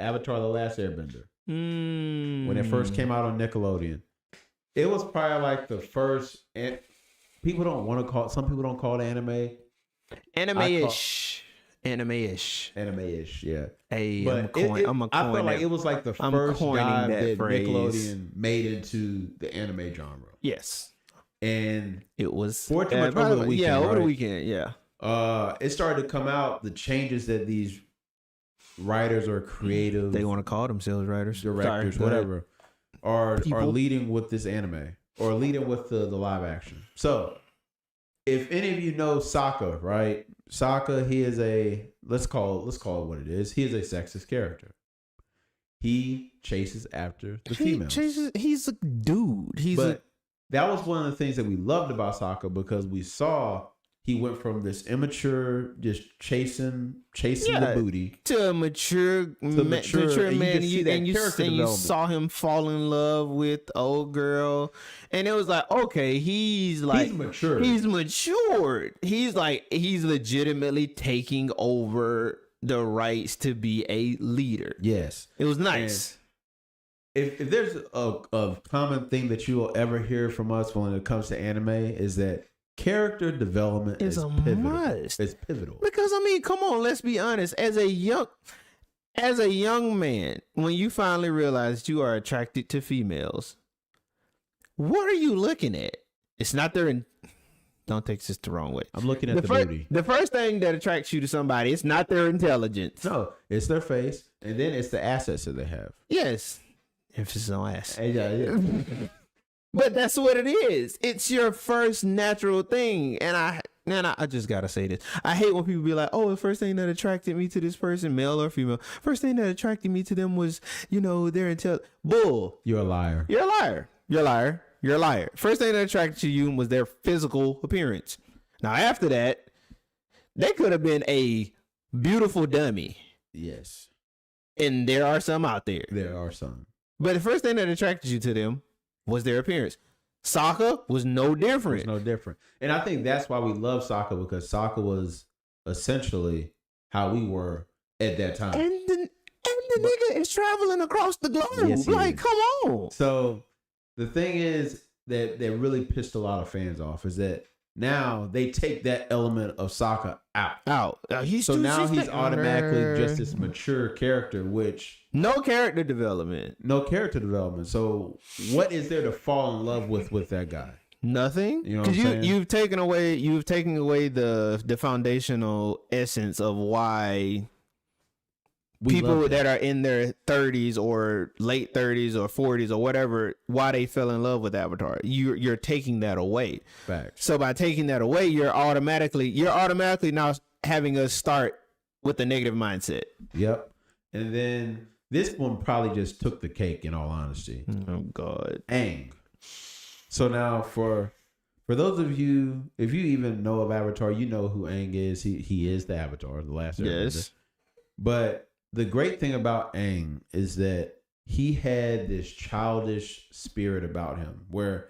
Avatar: The Last Airbender. When it first came out on Nickelodeon. It was probably like the first. People don't want to call it. Some people don't call it anime. Anime-ish, yeah. Hey, But I'm a coin. I felt like it was like the first dive that phrase. Nickelodeon made into the anime genre. Yes, and it was over the weekend. Yeah, over right? the weekend. Yeah. It started to come out. The changes that these writers or creative, they want to call themselves writers, directors, whatever, are leading with this anime or leading with the live action. So, if any of you know Sokka, right? Sokka, he is let's call it what it is. He is a sexist character. He chases after the females. He's a dude. That was one of the things that we loved about Sokka because we saw he went from this immature, just chasing the booty to a mature man. And you saw him fall in love with old girl, and it was like, okay, he's mature. He's matured. He's legitimately taking over the rights to be a leader. Yes, it was nice. And if there's a common thing that you will ever hear from us when it comes to anime is that character development is pivotal. Must. It's pivotal. Because I mean, come on, let's be honest. As a young man, when you finally realize you are attracted to females, what are you looking at? It's not their. Don't take this the wrong way. I'm looking at the booty. The first thing that attracts you to somebody, it's not their intelligence. No, it's their face, and then it's the assets that they have. Yes, emphasis on ass. Yeah. But that's what it is. It's your first natural thing. And I just gotta say this. I hate when people be like, oh, the first thing that attracted me to this person, male or female, first thing that attracted me to them was, their intelligence. Bull. You're a liar. You're a liar. You're a liar. You're a liar. First thing that attracted to you was their physical appearance. Now, after that, they could have been a beautiful dummy. Yes. And there are some out there. There are some. But the first thing that attracted you to them was their appearance. Sokka was no different. And I think that's why we love Sokka, because Sokka was essentially how we were at that time. And the nigga is traveling across the globe. Yes, come on. So the thing is that really pissed a lot of fans off is that now they take that element of Sokka out. He's automatically just this mature character, which no character development. So what is there to fall in love with that guy? Nothing. You know what I'm saying? You've taken away the foundational essence of why people that are in their 30s or late 30s or 40s or whatever, why they fell in love with Avatar. You're taking that away. Facts. So by taking that away, you're automatically now having us start with a negative mindset. Yep. And then this one probably just took the cake, in all honesty. Oh God. Aang. So now for those of you, if you even know of Avatar, you know who Aang is. He is the Avatar, the last Airbender. Yes. But the great thing about Aang is that he had this childish spirit about him where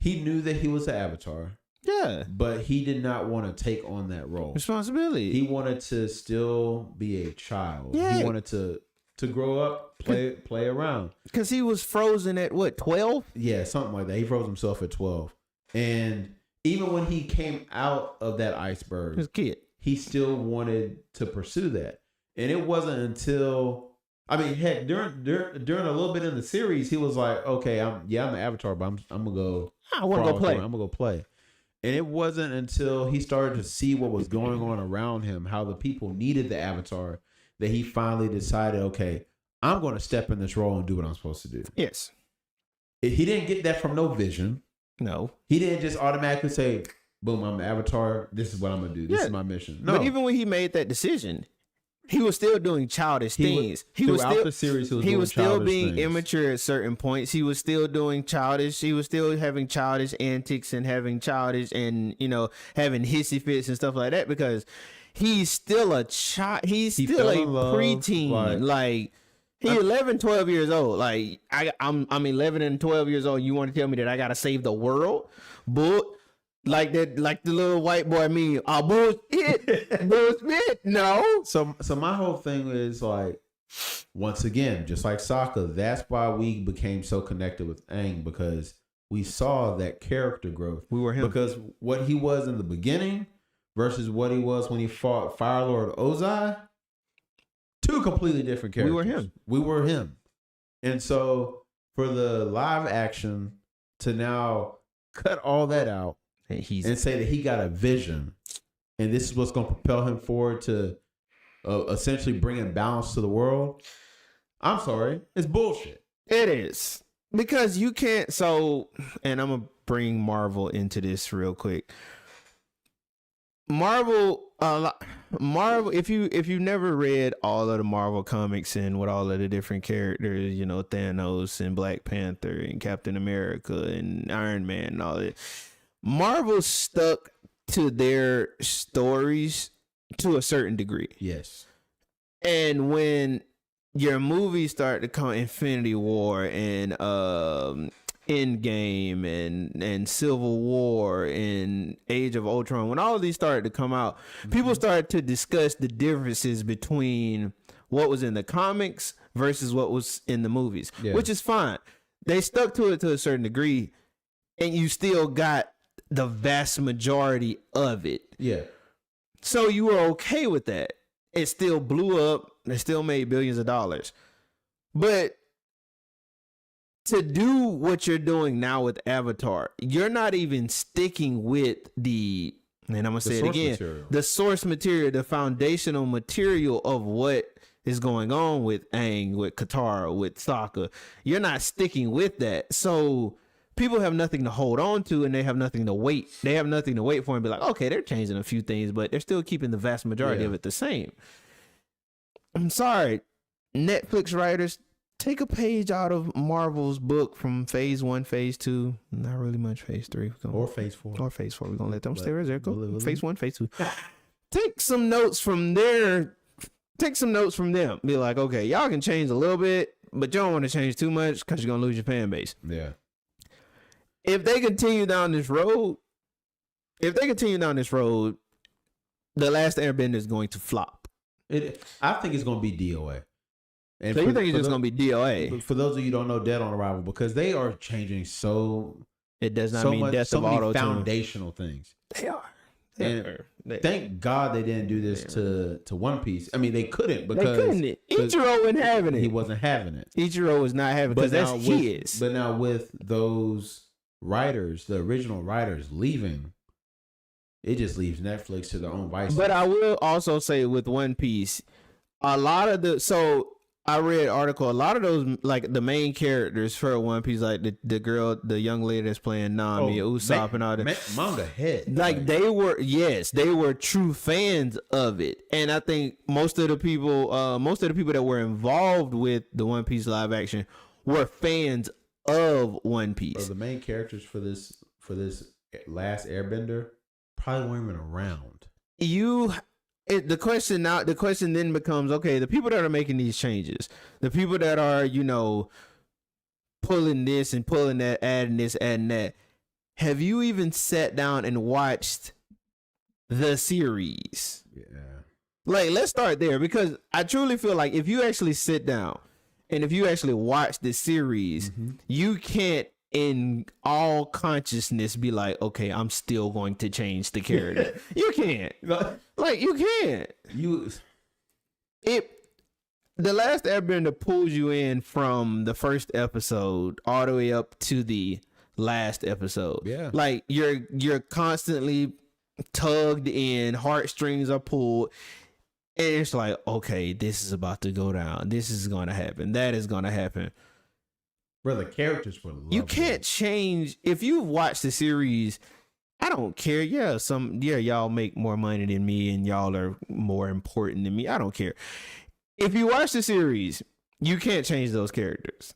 he knew that he was the Avatar. Yeah. But he did not want to take on that role. Responsibility. He wanted to still be a child. Yeah. He wanted to grow up, play around. Because he was frozen at what, 12? Yeah, something like that. He froze himself at 12. And even when he came out of that iceberg, his kid, he still wanted to pursue that. And it wasn't until, heck, during a little bit in the series, he was like, okay, I'm the Avatar, but I'm going to go. I want to go play. I'm going to go play. And it wasn't until he started to see what was going on around him, how the people needed the Avatar, that he finally decided, okay, I'm going to step in this role and do what I'm supposed to do. Yes. He didn't get that from no vision. No. He didn't just automatically say, boom, I'm the Avatar. This is what I'm going to do. This is my mission. No. But even when he made that decision, he was still doing childish things. Throughout the series, he was still being things. immature at certain points. He was still doing childish. He was still having childish antics and having childish and, having hissy fits and stuff like that because he's still a child. He's still a preteen. Like he's 11, 12 years old. Like I'm 11 and 12 years old. You want to tell me that I got to save the world? But like the little white boy meme. Oh, bullshit. Bullshit. No. So my whole thing is like, once again, just like Sokka, that's why we became so connected with Aang, because we saw that character growth. We were him. Because what he was in the beginning versus what he was when he fought Fire Lord Ozai, two completely different characters. We were him. And so for the live action to now cut all that out and say that he got a vision and this is what's going to propel him forward to essentially bringing balance to the world, I'm sorry, it's bullshit. It is. Because you can't, and I'm going to bring Marvel into this real quick. Marvel, if you never read all of the Marvel comics and with all of the different characters, you know, Thanos and Black Panther and Captain America and Iron Man and all that, Marvel stuck to their stories to a certain degree. Yes. And when your movies start to come, Infinity War and Endgame and Civil War and Age of Ultron, when all of these started to come out, people started to discuss the differences between what was in the comics versus what was in the movies, which is fine. They stuck to it to a certain degree, and you still got the vast majority of it. Yeah. So you were okay with that. It still blew up. It still made billions of dollars. But to do what you're doing now with Avatar, you're not even sticking with and I'm going to say it again, the source material, the foundational material of what is going on with Aang, with Katara, with Sokka. You're not sticking with that. So people have nothing to hold on to, and they have nothing to wait. They have nothing to wait for and be like, okay, they're changing a few things, but they're still keeping the vast majority of it the same. I'm sorry, Netflix writers, take a page out of Marvel's book from phase 1, phase 2, not really much phase 3. Or phase 4. Or phase 4. We're going to let them stay right there. Go. Phase 1, phase 2. Take some notes from there. Take some notes from them. Be like, okay, y'all can change a little bit, but you don't want to change too much because you're going to lose your fan base. Yeah. If they continue down this road, The Last Airbender is going to flop. I think it's going to be DOA. And so you think it's just going to be DOA? For those of you who don't know, Dead on Arrival, because they are changing it does not mean death of auto foundational things. They are. Thank God they didn't do this to One Piece. I mean, they couldn't because Ichiro wasn't having it. He wasn't having it. Ichiro was not having it because that's his. But now with those writers, the original writers leaving, it just leaves Netflix to their own vices. But I will also say with One Piece, I read an article, a lot of those, like the main characters for One Piece, like the girl, the young lady that's playing Nami, Usopp and all that. Manga head. Like they were true fans of it. And I think most of the people that were involved with the One Piece live action were fans of One Piece. So the main characters for this Last Airbender probably weren't even around. The question then becomes, okay, the people that are making these changes, the people that are, pulling this and pulling that, adding this, adding that, have you even sat down and watched the series? Yeah. Like, let's start there, because I truly feel like if you actually sit down and if you actually watch the series, you can't in all consciousness be like, okay, I'm still going to change the character. You can't. Like, you can't. The Last Airbender pulls you in from the first episode all the way up to the last episode. Yeah. Like, you're constantly tugged in, heartstrings are pulled, and it's like, okay, this is about to go down. This is going to happen. That is going to happen. Bro, the characters were lovely. You can't change. If you watch the series, I don't care. Y'all make more money than me and y'all are more important than me. I don't care. If you watch the series, you can't change those characters.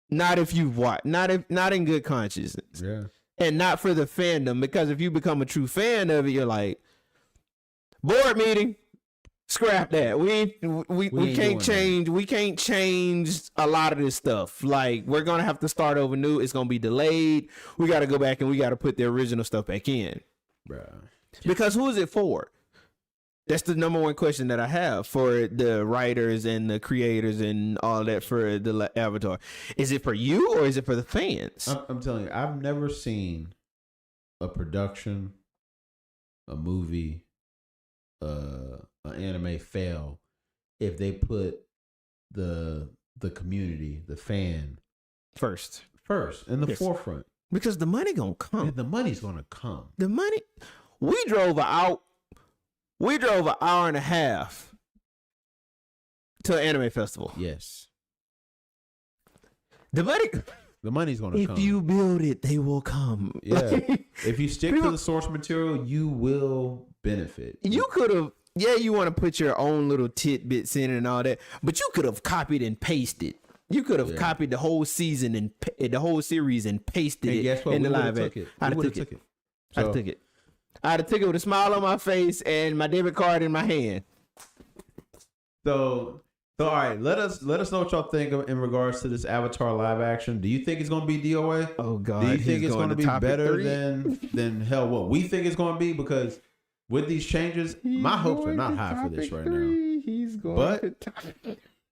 Not if you've watched. Not in good conscience. Yeah. And not for the fandom, because if you become a true fan of it, you're like, board meeting. Scrap that. We can't change. We can't change a lot of this stuff. Like, we're gonna have to start over new. It's gonna be delayed. We got to go back and we got to put the original stuff back in. Bruh. Because who is it for? That's the number one question that I have for the writers and the creators and all that for the Avatar. Is it for you or is it for the fans? I'm telling you, I've never seen a production, a movie, an anime fail if they put the community, the fan first in the forefront. Because the money gonna come. And the money's gonna come. The money. We drove an hour and a half to an anime festival. Yes. The money's gonna come. If you build it, they will come. Yeah. If you stick to the source material, you will benefit. You could have, you want to put your own little tidbits in and all that, but you could have copied and pasted. You could have copied the whole season and the whole series and pasted it in the live action. I'd have took it. I'd have took it with a smile on my face and my debit card in my hand. So all right, let us know what y'all think in regards to this Avatar live action. Do you think it's going to be DOA? Oh God! Do you think it's going to be better than hell what we think it's going to be? Because with these changes, my hopes are not high for this right now. He's going but to topic.